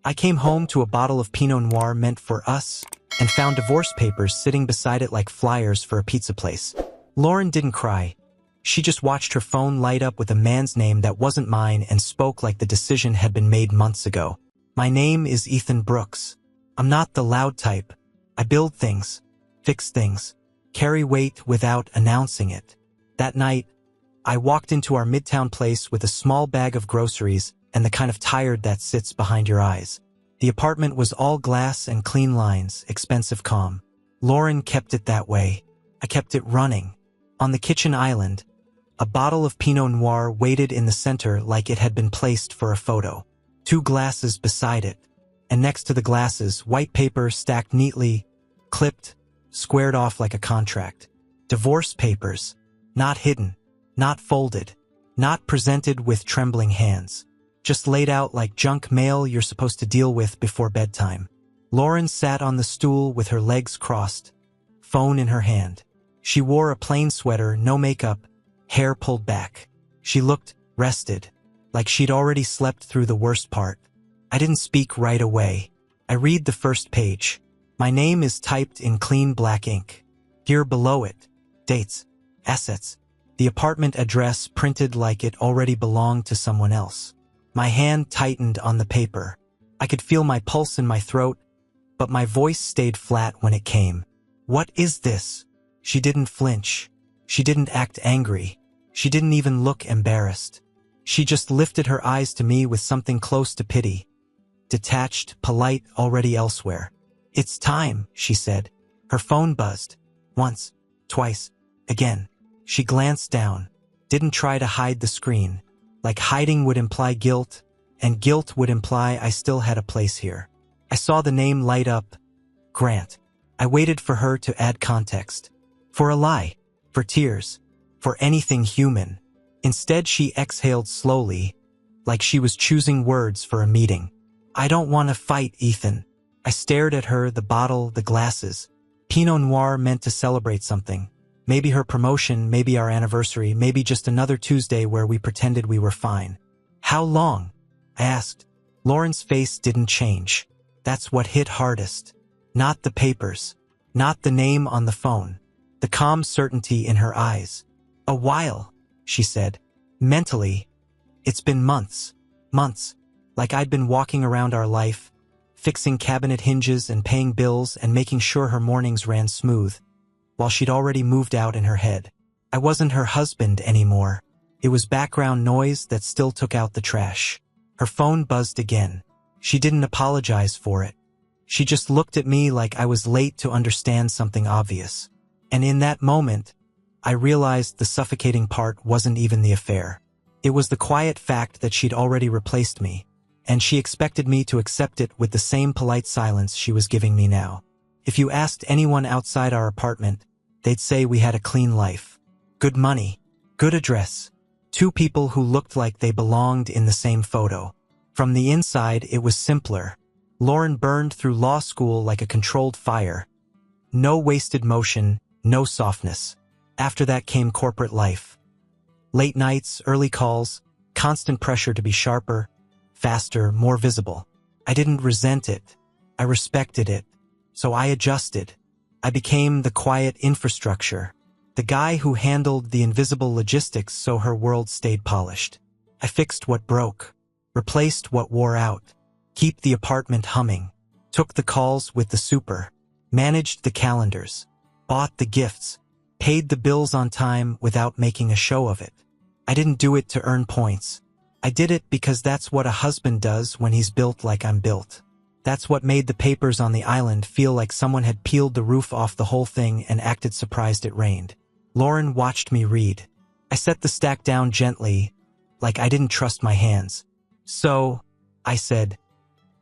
I came home to a bottle of Pinot Noir meant for us and found divorce papers sitting beside it like flyers for a pizza place. Lauren didn't cry. She just watched her phone light up with a man's name that wasn't mine and spoke like the decision had been made months ago. My name is Ethan Brooks. I'm not the loud type. I build things, fix things, carry weight without announcing it. That night, I walked into our midtown place with a small bag of groceries and the kind of tired that sits behind your eyes. The apartment was all glass and clean lines, expensive calm. Lauren kept it that way. I kept it running. On the kitchen island, a bottle of Pinot Noir waited in the center like it had been placed for a photo. 2 glasses beside it, and next to the glasses, white paper stacked neatly, clipped, squared off like a contract. Divorce papers, not hidden, not folded, not presented with trembling hands. Just laid out like junk mail you're supposed to deal with before bedtime. Lauren sat on the stool with her legs crossed, phone in her hand. She wore a plain sweater, no makeup, hair pulled back. She looked rested, like she'd already slept through the worst part. I didn't speak right away. I read the first page. My name is typed in clean black ink. Here below it, dates, assets, the apartment address printed like it already belonged to someone else. My hand tightened on the paper. I could feel my pulse in my throat, but my voice stayed flat when it came. What is this? She didn't flinch. She didn't act angry. She didn't even look embarrassed. She just lifted her eyes to me with something close to pity. Detached, polite, already elsewhere. It's time, she said. Her phone buzzed. Once, twice, again. She glanced down. Didn't try to hide the screen. Like hiding would imply guilt, and guilt would imply I still had a place here. I saw the name light up. Grant. I waited for her to add context. For a lie. For tears. For anything human. Instead, she exhaled slowly, like she was choosing words for a meeting. I don't want to fight, Ethan. I stared at her, the bottle, the glasses. Pinot Noir meant to celebrate something. Maybe her promotion, maybe our anniversary, maybe just another Tuesday where we pretended we were fine. How long? I asked. Lauren's face didn't change. That's what hit hardest. Not the papers. Not the name on the phone. The calm certainty in her eyes. A while, she said. Mentally, it's been months. Months. Like I'd been walking around our life, fixing cabinet hinges and paying bills and making sure her mornings ran smooth, while she'd already moved out in her head. I wasn't her husband anymore. It was background noise that still took out the trash. Her phone buzzed again. She didn't apologize for it. She just looked at me like I was late to understand something obvious. And in that moment, I realized the suffocating part wasn't even the affair. It was the quiet fact that she'd already replaced me, and she expected me to accept it with the same polite silence she was giving me now. If you asked anyone outside our apartment, they'd say we had a clean life. Good money, good address, 2 people who looked like they belonged in the same photo. From the inside, it was simpler. Lauren burned through law school like a controlled fire. No wasted motion, no softness. After that came corporate life. Late nights, early calls, constant pressure to be sharper, faster, more visible. I didn't resent it. I respected it. So I adjusted. I became the quiet infrastructure, the guy who handled the invisible logistics so her world stayed polished. I fixed what broke, replaced what wore out, keep the apartment humming, took the calls with the super, managed the calendars, bought the gifts, paid the bills on time without making a show of it. I didn't do it to earn points. I did it because that's what a husband does when he's built like I'm built. That's what made the papers on the island feel like someone had peeled the roof off the whole thing and acted surprised it rained. Lauren watched me read. I set the stack down gently, like I didn't trust my hands. So, I said,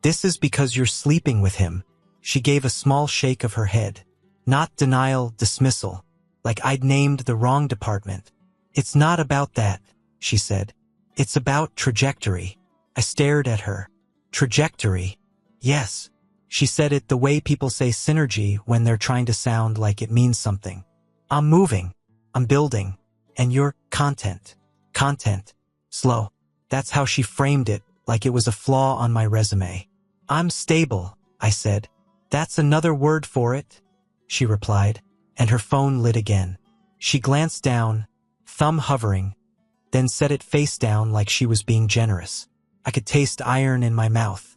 this is because you're sleeping with him. She gave a small shake of her head. Not denial, dismissal, like I'd named the wrong department. It's not about that, she said. It's about trajectory. I stared at her. Trajectory. Yes. She said it the way people say synergy when they're trying to sound like it means something. I'm moving. I'm building. And you're content. Content. Slow. That's how she framed it, like it was a flaw on my resume. I'm stable, I said. That's another word for it, she replied, and her phone lit again. She glanced down, thumb hovering, then set it face down like she was being generous. I could taste iron in my mouth.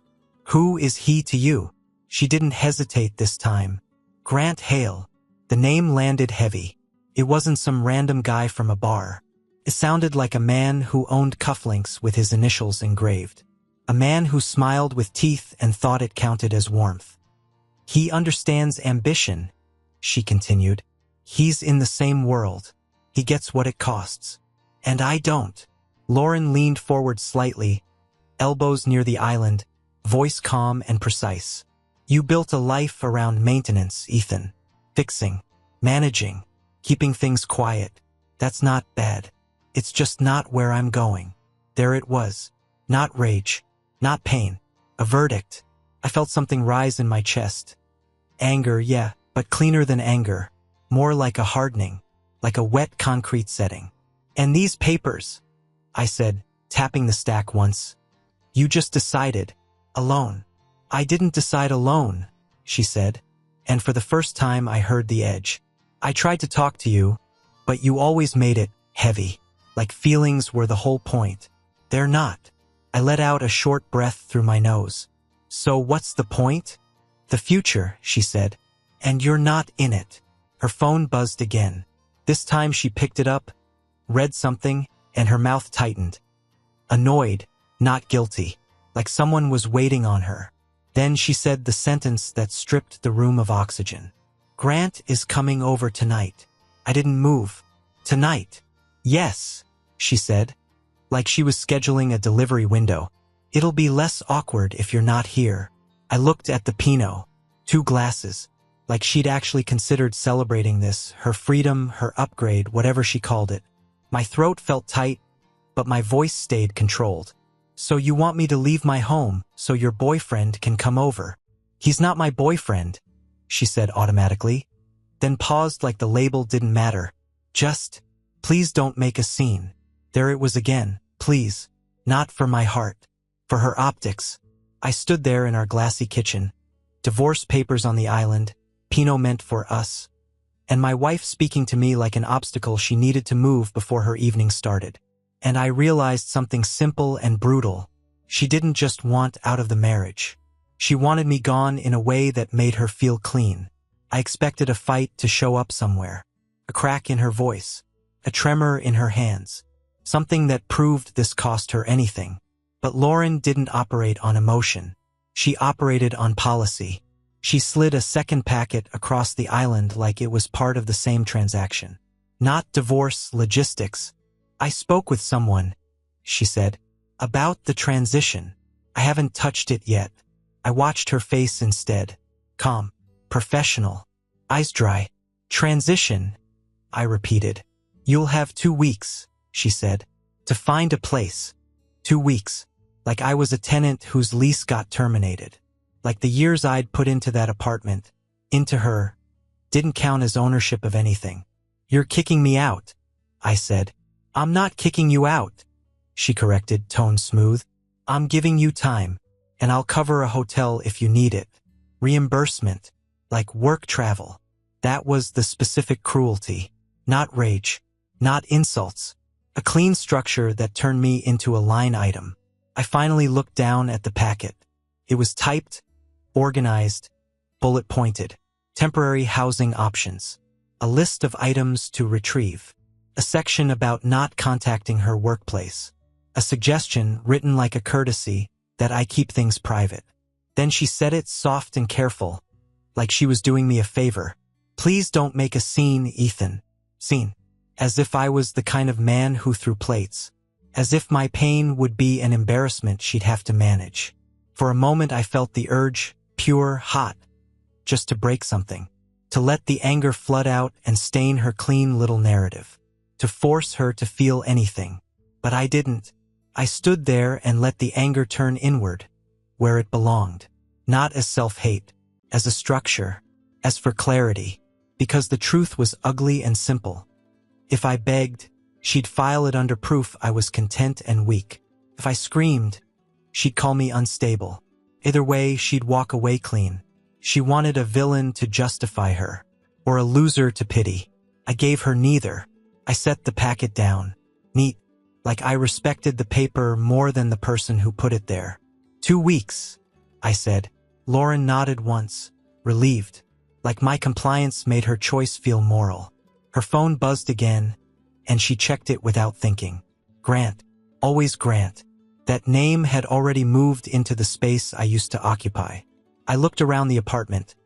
Who is he to you? She didn't hesitate this time. Grant Hale. The name landed heavy. It wasn't some random guy from a bar. It sounded like a man who owned cufflinks with his initials engraved. A man who smiled with teeth and thought it counted as warmth. He understands ambition, she continued. He's in the same world. He gets what it costs. And I don't. Lauren leaned forward slightly, elbows near the island, voice calm and precise. You built a life around maintenance, Ethan. Fixing, managing, keeping things quiet. That's not bad. It's just not where I'm going. There it was. Not rage. Not pain. A verdict. I felt something rise in my chest. Anger, yeah, but cleaner than anger. More like a hardening. Like a wet concrete setting. And these papers, I said, tapping the stack once. You just decided. Alone. I didn't decide alone, she said. And for the first time I heard the edge. I tried to talk to you, but you always made it heavy. Like feelings were the whole point. They're not. I let out a short breath through my nose. So what's the point? The future, she said. And you're not in it. Her phone buzzed again. This time she picked it up, read something, and her mouth tightened. Annoyed, not guilty. Like someone was waiting on her. Then she said the sentence that stripped the room of oxygen. Grant is coming over tonight. I didn't move. Tonight. Yes, she said. Like she was scheduling a delivery window. It'll be less awkward if you're not here. I looked at the Pinot. 2 glasses. Like she'd actually considered celebrating this, her freedom, her upgrade, whatever she called it. My throat felt tight, but my voice stayed controlled. So you want me to leave my home so your boyfriend can come over? He's not my boyfriend, she said automatically, then paused like the label didn't matter. Just, please don't make a scene. There it was again, please. Not for my heart. For her optics. I stood there in our glassy kitchen. Divorce papers on the island, Pinot meant for us, and my wife speaking to me like an obstacle she needed to move before her evening started. And I realized something simple and brutal. She didn't just want out of the marriage. She wanted me gone in a way that made her feel clean. I expected a fight to show up somewhere. A crack in her voice. A tremor in her hands. Something that proved this cost her anything. But Lauren didn't operate on emotion. She operated on policy. She slid a second packet across the island like it was part of the same transaction. Not divorce logistics. I spoke with someone, she said, about the transition. I haven't touched it yet. I watched her face instead. Calm. Professional. Eyes dry. Transition, I repeated. You'll have 2 weeks, she said, to find a place. 2 weeks. Like I was a tenant whose lease got terminated. Like the years I'd put into that apartment, into her, didn't count as ownership of anything. You're kicking me out, I said. I'm not kicking you out, she corrected, tone smooth. I'm giving you time, and I'll cover a hotel if you need it. Reimbursement, like work travel. That was the specific cruelty. Not rage, not insults. A clean structure that turned me into a line item. I finally looked down at the packet. It was typed, organized, bullet-pointed. Temporary housing options. A list of items to retrieve. A section about not contacting her workplace. A suggestion written like a courtesy that I keep things private. Then she said it soft and careful, like she was doing me a favor. Please don't make a scene, Ethan. Scene. As if I was the kind of man who threw plates. As if my pain would be an embarrassment she'd have to manage. For a moment I felt the urge, pure, hot, just to break something. To let the anger flood out and stain her clean little narrative. To force her to feel anything. But I didn't. I stood there and let the anger turn inward, where it belonged. Not as self-hate, as a structure, as for clarity. Because the truth was ugly and simple. If I begged, she'd file it under proof I was content and weak. If I screamed, she'd call me unstable. Either way, she'd walk away clean. She wanted a villain to justify her, or a loser to pity. I gave her neither. I set the packet down. Neat, like I respected the paper more than the person who put it there. 2 weeks, I said. Lauren nodded once, relieved, like my compliance made her choice feel moral. Her phone buzzed again, and she checked it without thinking. Grant. Always Grant. That name had already moved into the space I used to occupy. I looked around the apartment.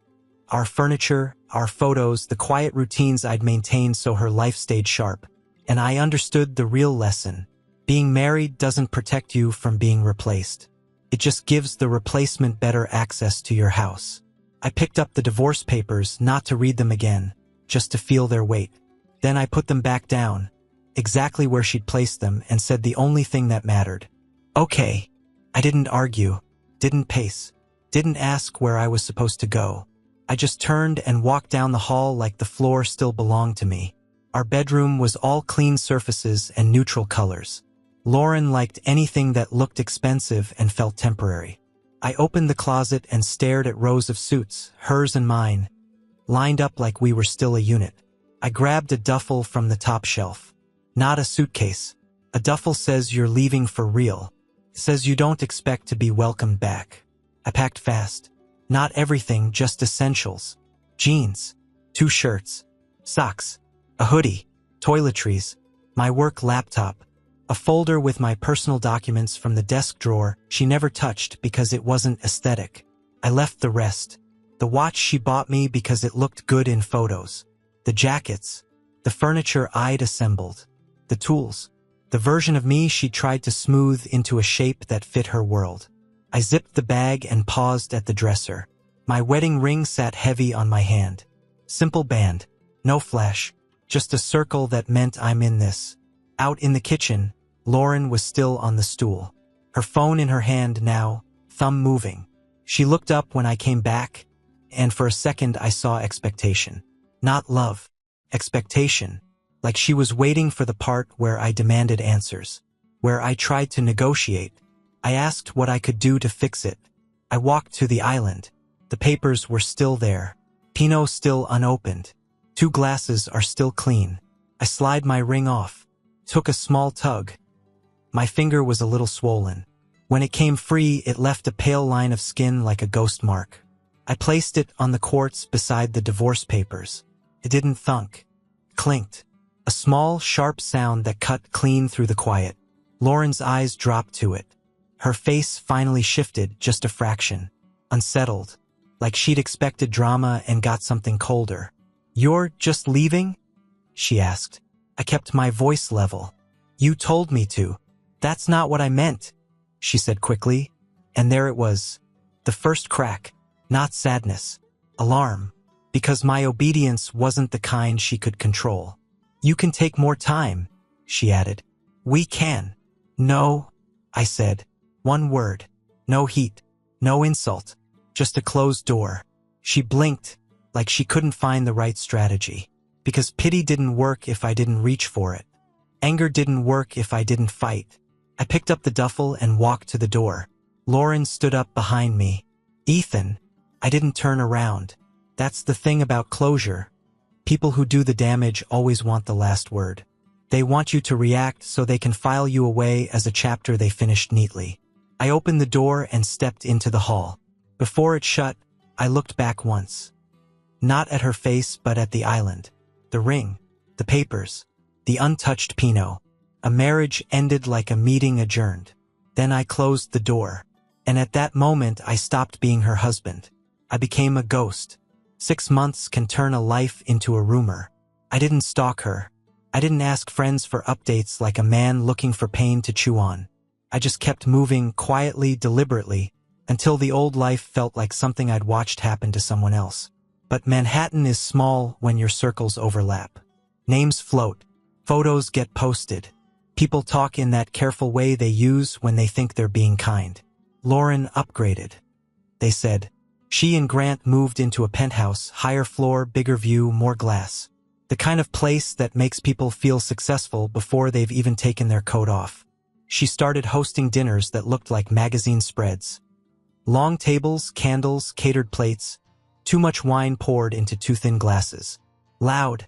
Our furniture, our photos, the quiet routines I'd maintained so her life stayed sharp. And I understood the real lesson. Being married doesn't protect you from being replaced. It just gives the replacement better access to your house. I picked up the divorce papers, not to read them again, just to feel their weight. Then I put them back down, exactly where she'd placed them, and said the only thing that mattered. Okay. I didn't argue, didn't pace, didn't ask where I was supposed to go. I just turned and walked down the hall like the floor still belonged to me. Our bedroom was all clean surfaces and neutral colors. Lauren liked anything that looked expensive and felt temporary. I opened the closet and stared at rows of suits, hers and mine, lined up like we were still a unit. I grabbed a duffel from the top shelf. Not a suitcase. A duffel says you're leaving for real. It says you don't expect to be welcomed back. I packed fast. Not everything, just essentials. Jeans, 2 shirts, socks, a hoodie, toiletries, my work laptop, a folder with my personal documents from the desk drawer she never touched because it wasn't aesthetic. I left the rest. The watch she bought me because it looked good in photos. The jackets, the furniture I'd assembled, the tools, the version of me she tried to smooth into a shape that fit her world. I zipped the bag and paused at the dresser. My wedding ring sat heavy on my hand. Simple band, no flash, just a circle that meant I'm in this. Out in the kitchen, Lauren was still on the stool, her phone in her hand now, thumb moving. She looked up when I came back, and for a second I saw expectation. Not love. Expectation. Like she was waiting for the part where I demanded answers, where I tried to negotiate. I asked what I could do to fix it. I walked to the island. The papers were still there. Pinot still unopened. 2 glasses are still clean. I slid my ring off. Took a small tug. My finger was a little swollen. When it came free, it left a pale line of skin like a ghost mark. I placed it on the quartz beside the divorce papers. It didn't thunk. Clinked. A small, sharp sound that cut clean through the quiet. Lauren's eyes dropped to it. Her face finally shifted just a fraction. Unsettled. Like she'd expected drama and got something colder. "You're just leaving?" she asked. I kept my voice level. "You told me to." "That's not what I meant," she said quickly. And there it was. The first crack. Not sadness. Alarm. Because my obedience wasn't the kind she could control. "You can take more time," she added. "We can." "No," I said. One word. No heat. No insult. Just a closed door. She blinked, like she couldn't find the right strategy. Because pity didn't work if I didn't reach for it. Anger didn't work if I didn't fight. I picked up the duffel and walked to the door. Lauren stood up behind me. "Ethan." I didn't turn around. That's the thing about closure. People who do the damage always want the last word. They want you to react so they can file you away as a chapter they finished neatly. I opened the door and stepped into the hall. Before it shut, I looked back once. Not at her face, but at the island. The ring, the papers, the untouched Pinot. A marriage ended like a meeting adjourned. Then I closed the door. And at that moment, I stopped being her husband. I became a ghost. 6 months can turn a life into a rumor. I didn't stalk her. I didn't ask friends for updates like a man looking for pain to chew on. I just kept moving quietly, deliberately, until the old life felt like something I'd watched happen to someone else. But Manhattan is small when your circles overlap. Names float. Photos get posted. People talk in that careful way they use when they think they're being kind. Lauren upgraded. They said. She and Grant moved into a penthouse, higher floor, bigger view, more glass. The kind of place that makes people feel successful before they've even taken their coat off. She started hosting dinners that looked like magazine spreads. Long tables, candles, catered plates, too much wine poured into too thin glasses. Loud,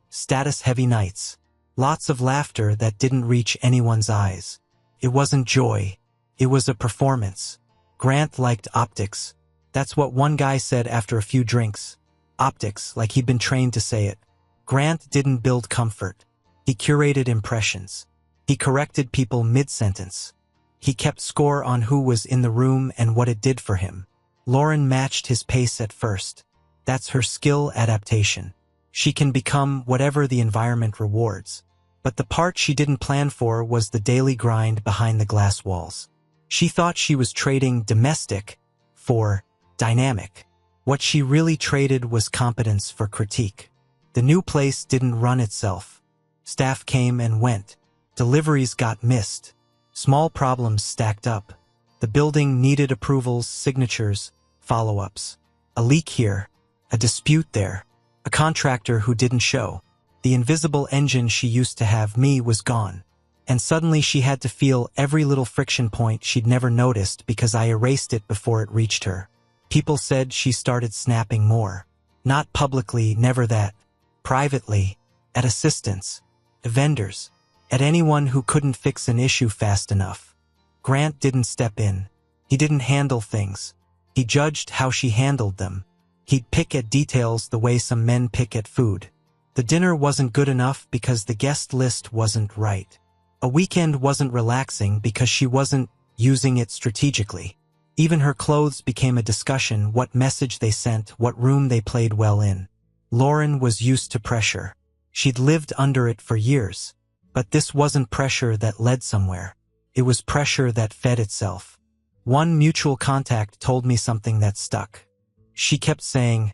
status-heavy nights. Lots of laughter that didn't reach anyone's eyes. It wasn't joy. It was a performance. Grant liked optics. That's what one guy said after a few drinks. Optics, like he'd been trained to say it. Grant didn't build comfort. He curated impressions. He corrected people mid-sentence. He kept score on who was in the room and what it did for him. Lauren matched his pace at first. That's her skill adaptation. She can become whatever the environment rewards. But the part she didn't plan for was the daily grind behind the glass walls. She thought she was trading domestic for dynamic. What she really traded was competence for critique. The new place didn't run itself. Staff came and went. Deliveries got missed. Small problems stacked up. The building needed approvals, signatures, follow-ups. A leak here, a dispute there, a contractor who didn't show. The invisible engine she used to have, me, was gone. And suddenly she had to feel every little friction point she'd never noticed because I erased it before it reached her. People said she started snapping more. Not publicly, never that. Privately, at assistants, vendors, at anyone who couldn't fix an issue fast enough. Grant didn't step in. He didn't handle things. He judged how she handled them. He'd pick at details the way some men pick at food. The dinner wasn't good enough because the guest list wasn't right. A weekend wasn't relaxing because she wasn't using it strategically. Even her clothes became a discussion, what message they sent, what room they played well in. Lauren was used to pressure. She'd lived under it for years. But this wasn't pressure that led somewhere. It was pressure that fed itself. One mutual contact told me something that stuck. She kept saying,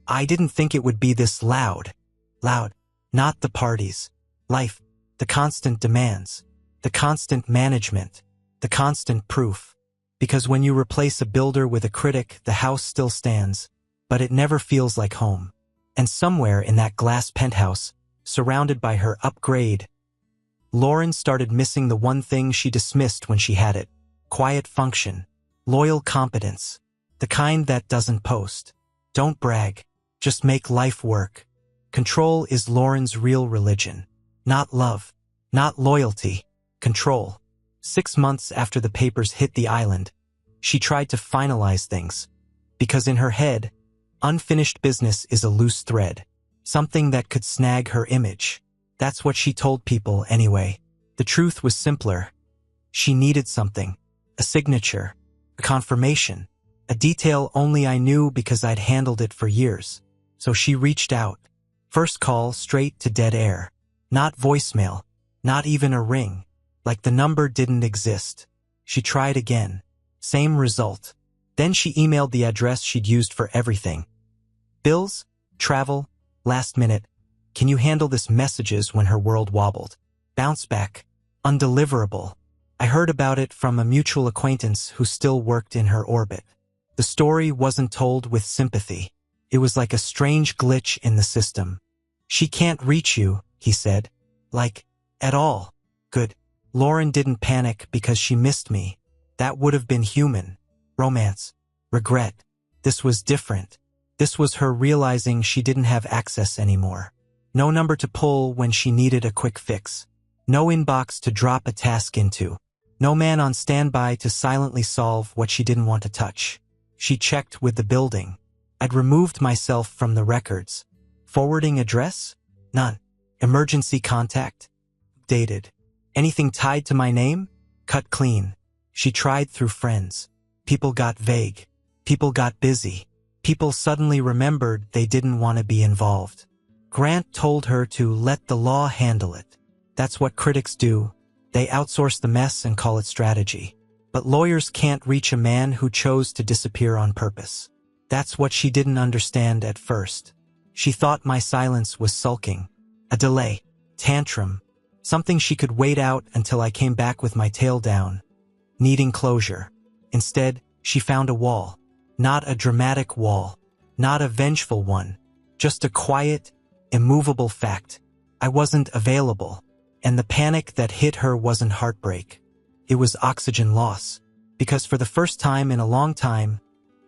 "I didn't think it would be this loud." Loud. Not the parties. Life. The constant demands. The constant management. The constant proof. Because when you replace a builder with a critic, the house still stands, but it never feels like home. And somewhere in that glass penthouse, surrounded by her upgrade, Lauren started missing the one thing she dismissed when she had it. Quiet function. Loyal competence. The kind that doesn't post. Don't brag. Just make life work. Control is Lauren's real religion. Not love. Not loyalty. Control. 6 months after the papers hit the island, she tried to finalize things. Because in her head, unfinished business is a loose thread. Something that could snag her image. That's what she told people anyway. The truth was simpler. She needed something. A signature. A confirmation. A detail only I knew because I'd handled it for years. So she reached out. First call, straight to dead air. Not voicemail. Not even a ring. Like the number didn't exist. She tried again. Same result. Then she emailed the address she'd used for everything. Bills, travel, last minute. Can you handle this? Messages when her world wobbled. Bounce back. Undeliverable. I heard about it from a mutual acquaintance who still worked in her orbit. The story wasn't told with sympathy. It was like a strange glitch in the system. She can't reach you, he said. Like, at all. Good. Lauren didn't panic because she missed me. That would have been human. Romance. Regret. This was different. This was her realizing she didn't have access anymore. No number to pull when she needed a quick fix. No inbox to drop a task into. No man on standby to silently solve what she didn't want to touch. She checked with the building. I'd removed myself from the records. Forwarding address? None. Emergency contact? Dated. Anything tied to my name? Cut clean. She tried through friends. People got vague. People got busy. People suddenly remembered they didn't want to be involved. Grant told her to let the law handle it. That's what critics do. They outsource the mess and call it strategy. But lawyers can't reach a man who chose to disappear on purpose. That's what she didn't understand at first. She thought my silence was sulking. A delay. Tantrum. Something she could wait out until I came back with my tail down. Needing closure. Instead, she found a wall. Not a dramatic wall. Not a vengeful one. Just a quiet, immovable fact. I wasn't available. And the panic that hit her wasn't heartbreak. It was oxygen loss. because for the first time in a long time,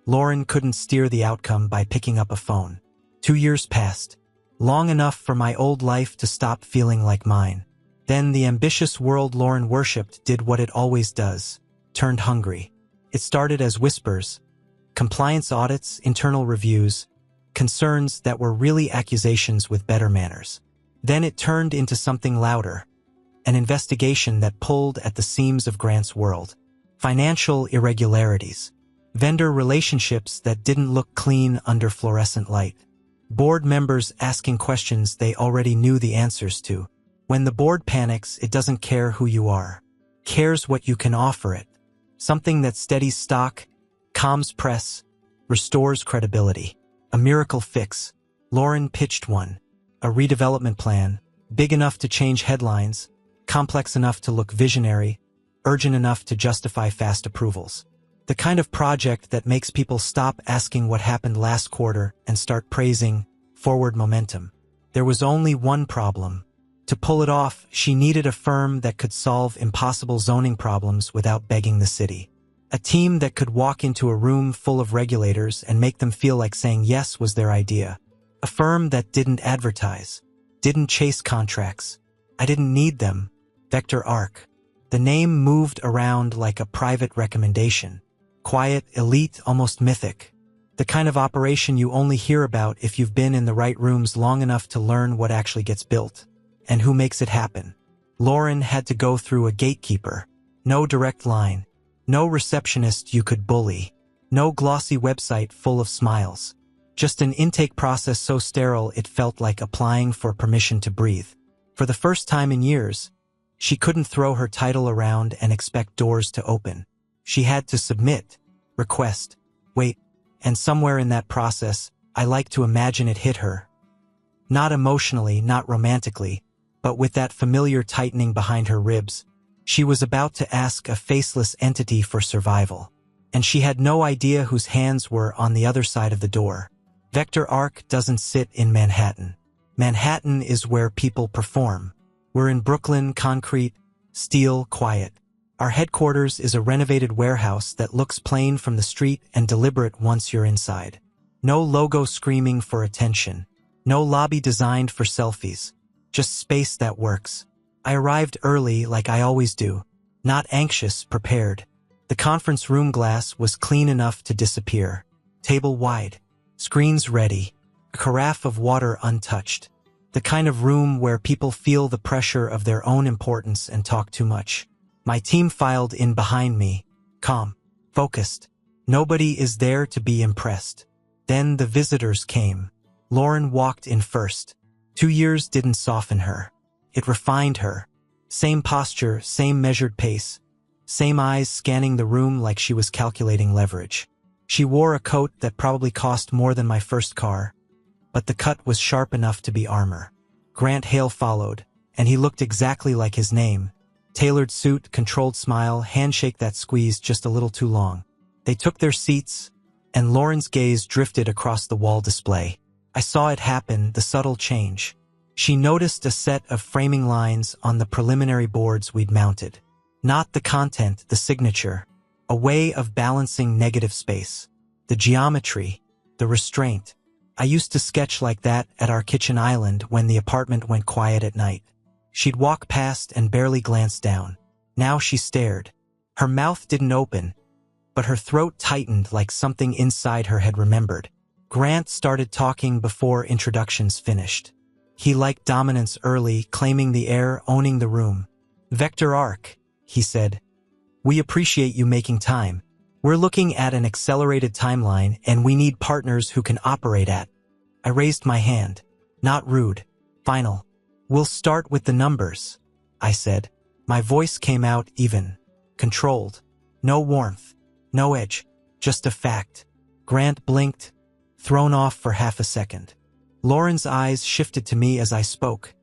Lauren couldn't steer the outcome by picking up a phone. 2 years passed, long enough for my old life to stop feeling like mine. Then the ambitious world Lauren worshipped did what it always does, turned hungry. It started as whispers, compliance audits, internal reviews, concerns that were really accusations with better manners. Then it turned into something louder, an investigation that pulled at the seams of Grant's world. Financial irregularities, vendor relationships that didn't look clean under fluorescent light, board members asking questions they already knew the answers to. When the board panics, it doesn't care who you are, cares what you can offer it. Something that steadies stock, calms press, restores credibility. A miracle fix. Lauren pitched one. A redevelopment plan, big enough to change headlines, complex enough to look visionary, urgent enough to justify fast approvals. The kind of project that makes people stop asking what happened last quarter and start praising forward momentum. There was only one problem. To pull it off, she needed a firm that could solve impossible zoning problems without begging the city. A team that could walk into a room full of regulators and make them feel like saying yes was their idea. A firm that didn't advertise, didn't chase contracts. I didn't need them. Vector Arc. The name moved around like a private recommendation. Quiet, elite, almost mythic. The kind of operation you only hear about if you've been in the right rooms long enough to learn what actually gets built. And who makes it happen. Lauren had to go through a gatekeeper. No direct line. No receptionist you could bully. No glossy website full of smiles. Just an intake process so sterile it felt like applying for permission to breathe. For the first time in years, she couldn't throw her title around and expect doors to open. She had to submit, request, wait, and somewhere in that process, I like to imagine it hit her. Not emotionally, not romantically, but with that familiar tightening behind her ribs. She was about to ask a faceless entity for survival, and she had no idea whose hands were on the other side of the door. Vector Arc doesn't sit in Manhattan. Manhattan is where people perform. We're in Brooklyn, concrete, steel, quiet. Our headquarters is a renovated warehouse that looks plain from the street and deliberate once you're inside. No logo screaming for attention. No lobby designed for selfies. Just space that works. I arrived early like I always do. Not anxious, prepared. The conference room glass was clean enough to disappear. Table wide. Screens ready. A carafe of water untouched. The kind of room where people feel the pressure of their own importance and talk too much. My team filed in behind me. Calm. Focused. Nobody is there to be impressed. Then the visitors came. Lauren walked in first. 2 years didn't soften her. It refined her. Same posture, same measured pace. Same eyes scanning the room like she was calculating leverage. She wore a coat that probably cost more than my first car, but the cut was sharp enough to be armor. Grant Hale followed, and he looked exactly like his name. Tailored suit, controlled smile, handshake that squeezed just a little too long. They took their seats, and Lauren's gaze drifted across the wall display. I saw it happen, the subtle change. She noticed a set of framing lines on the preliminary boards we'd mounted. Not the content, the signature. A way of balancing negative space. The geometry, the restraint. I used to sketch like that at our kitchen island when the apartment went quiet at night. She'd walk past and barely glance down. Now she stared. Her mouth didn't open, but her throat tightened like something inside her had remembered. Grant started talking before introductions finished. He liked dominance early, claiming the air, owning the room. Vector Arc, he said. We appreciate you making time. We're looking at an accelerated timeline, and we need partners who can operate at. I raised my hand. Not rude. Final. We'll start with the numbers, I said. My voice came out even. Controlled. No warmth. No edge. Just a fact. Grant blinked, thrown off for half a second. Lauren's eyes shifted to me as I spoke,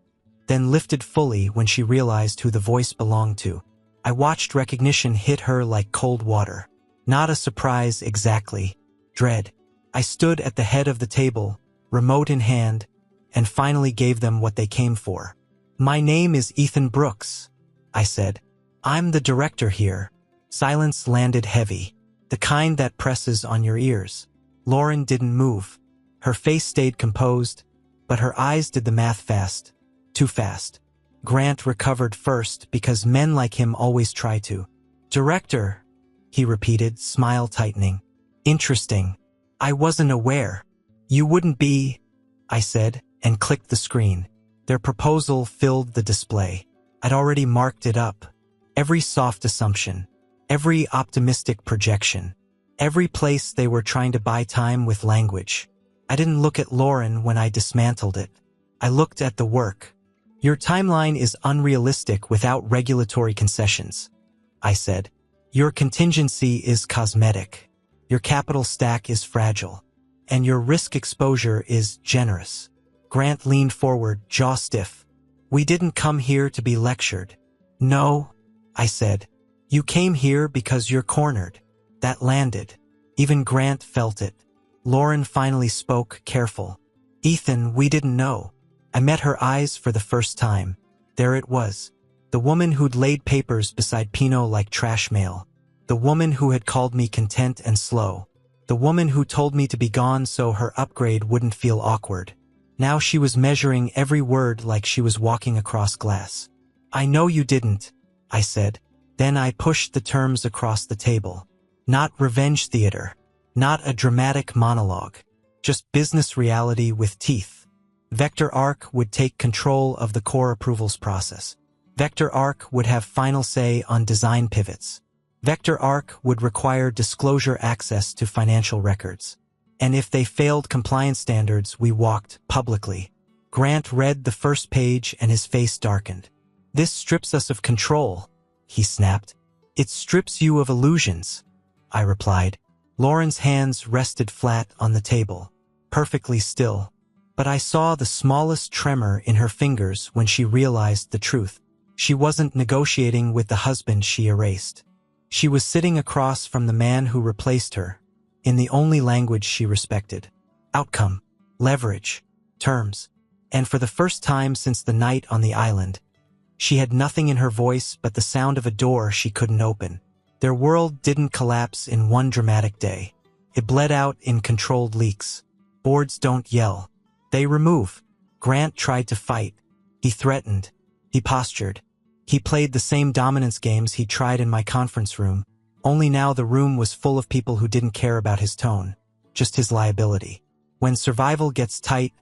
then lifted fully when she realized who the voice belonged to. I watched recognition hit her like cold water. Not a surprise exactly. Dread. I stood at the head of the table, remote in hand, and finally gave them what they came for. My name is Ethan Brooks, I said. I'm the director here. Silence landed heavy, the kind that presses on your ears. Lauren didn't move. Her face stayed composed, but her eyes did the math fast. Too fast. Grant recovered first because men like him always try to. "Director," he repeated, smile tightening. "Interesting. I wasn't aware. You wouldn't be," I said, and clicked the screen. Their proposal filled the display. I'd already marked it up. Every soft assumption, every optimistic projection, every place they were trying to buy time with language. I didn't look at Lauren when I dismantled it. I looked at the work. "Your timeline is unrealistic without regulatory concessions," I said. "Your contingency is cosmetic. Your capital stack is fragile. And your risk exposure is generous." Grant leaned forward, jaw stiff. "We didn't come here to be lectured." "No," I said. "You came here because you're cornered." That landed. Even Grant felt it. Lauren finally spoke, careful. "Ethan, we didn't know." I met her eyes for the first time. There it was. The woman who'd laid papers beside Pino like trash mail. The woman who had called me content and slow. The woman who told me to be gone so her upgrade wouldn't feel awkward. Now she was measuring every word like she was walking across glass. "I know you didn't," I said. Then I pushed the terms across the table. Not revenge theater. Not a dramatic monologue. Just business reality with teeth. Vector Arc would take control of the core approvals process. Vector Arc would have final say on design pivots. Vector Arc would require disclosure access to financial records. And if they failed compliance standards, we walked publicly. Grant read the first page and his face darkened. "This strips us of control," he snapped. "It strips you of illusions," I replied. Lauren's hands rested flat on the table, perfectly still. But I saw the smallest tremor in her fingers when she realized the truth. She wasn't negotiating with the husband she erased. She was sitting across from the man who replaced her, in the only language she respected. Outcome, leverage, terms. And for the first time since the night on the island, she had nothing in her voice but the sound of a door she couldn't open. Their world didn't collapse in one dramatic day. It bled out in controlled leaks. Boards don't yell. They remove. Grant tried to fight. He threatened. He postured. He played the same dominance games he tried in my conference room, only now the room was full of people who didn't care about his tone, just his liability. When survival gets tight,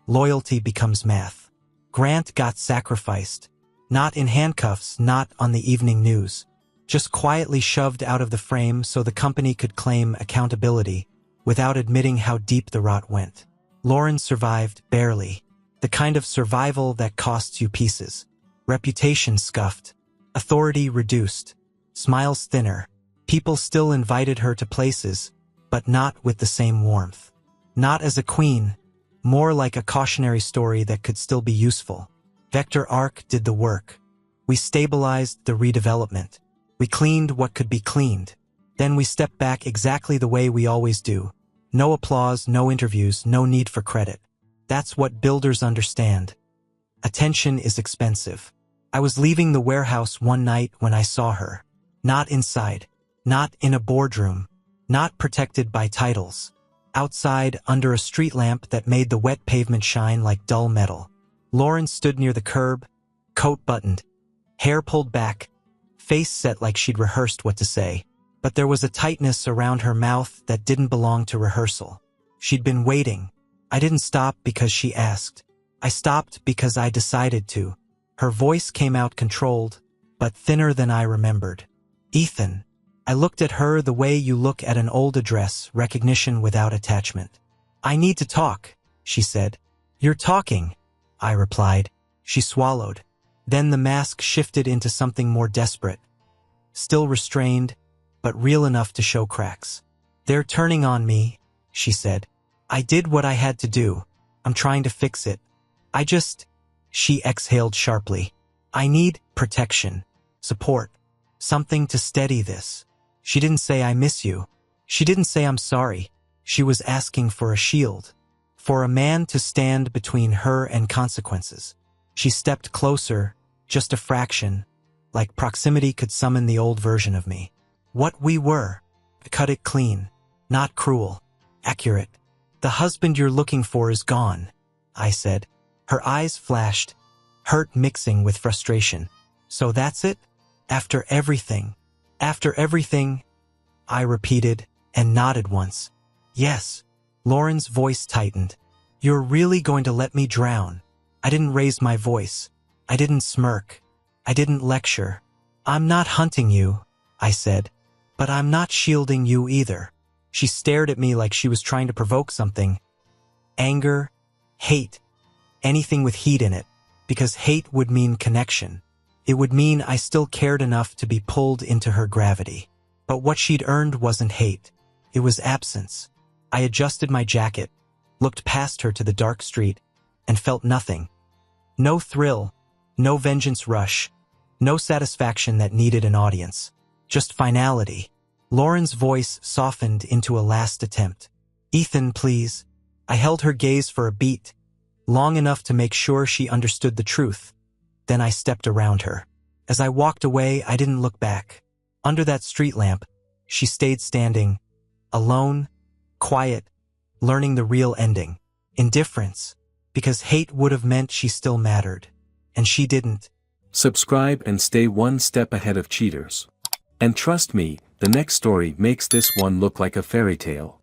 loyalty becomes math. Grant got sacrificed. Not in handcuffs, not on the evening news. Just quietly shoved out of the frame so the company could claim accountability without admitting how deep the rot went. Lauren survived, barely. The kind of survival that costs you pieces. Reputation scuffed. Authority reduced. Smiles thinner. People still invited her to places, but not with the same warmth. Not as a queen, more like a cautionary story that could still be useful. Vector Arc did the work. We stabilized the redevelopment. We cleaned what could be cleaned. Then we stepped back exactly the way we always do. No applause, no interviews, no need for credit. That's what builders understand. Attention is expensive. I was leaving the warehouse one night when I saw her. Not inside. Not in a boardroom. Not protected by titles. Outside, under a street lamp that made the wet pavement shine like dull metal. Lauren stood near the curb, coat buttoned, hair pulled back, face set like she'd rehearsed what to say. But there was a tightness around her mouth that didn't belong to rehearsal. She'd been waiting. I didn't stop because she asked. I stopped because I decided to. Her voice came out controlled, but thinner than I remembered. "Ethan." I looked at her the way you look at an old address, recognition without attachment. "I need to talk," she said. "You're talking," I replied. She swallowed. Then the mask shifted into something more desperate. Still restrained, but real enough to show cracks. "They're turning on me," she said. "I did what I had to do. I'm trying to fix it. She exhaled sharply. "I need protection, support, something to steady this." She didn't say "I miss you." She didn't say "I'm sorry." She was asking for a shield, for a man to stand between her and consequences. She stepped closer, just a fraction, like proximity could summon the old version of me. What we were. Cut it clean. Not cruel. Accurate. The husband you're looking for is gone, I said. Her eyes flashed, hurt mixing with frustration. So that's it? After everything. After everything, I repeated and nodded once. Yes. Lauren's voice tightened. You're really going to let me drown? I didn't raise my voice. I didn't smirk. I didn't lecture. I'm not hunting you, I said. But I'm not shielding you either. She stared at me like she was trying to provoke something. Anger, hate, anything with heat in it. Because hate would mean connection. It would mean I still cared enough to be pulled into her gravity. But what she'd earned wasn't hate. It was absence. I adjusted my jacket, looked past her to the dark street, and felt nothing. No thrill, no vengeance rush, no satisfaction that needed an audience. Just finality. Lauren's voice softened into a last attempt. Ethan, please. I held her gaze for a beat, long enough to make sure she understood the truth. Then I stepped around her. As I walked away, I didn't look back. Under that street lamp, she stayed standing, alone, quiet, learning the real ending. Indifference. Because hate would have meant she still mattered. And she didn't. Subscribe and stay one step ahead of cheaters. And trust me, the next story makes this one look like a fairy tale.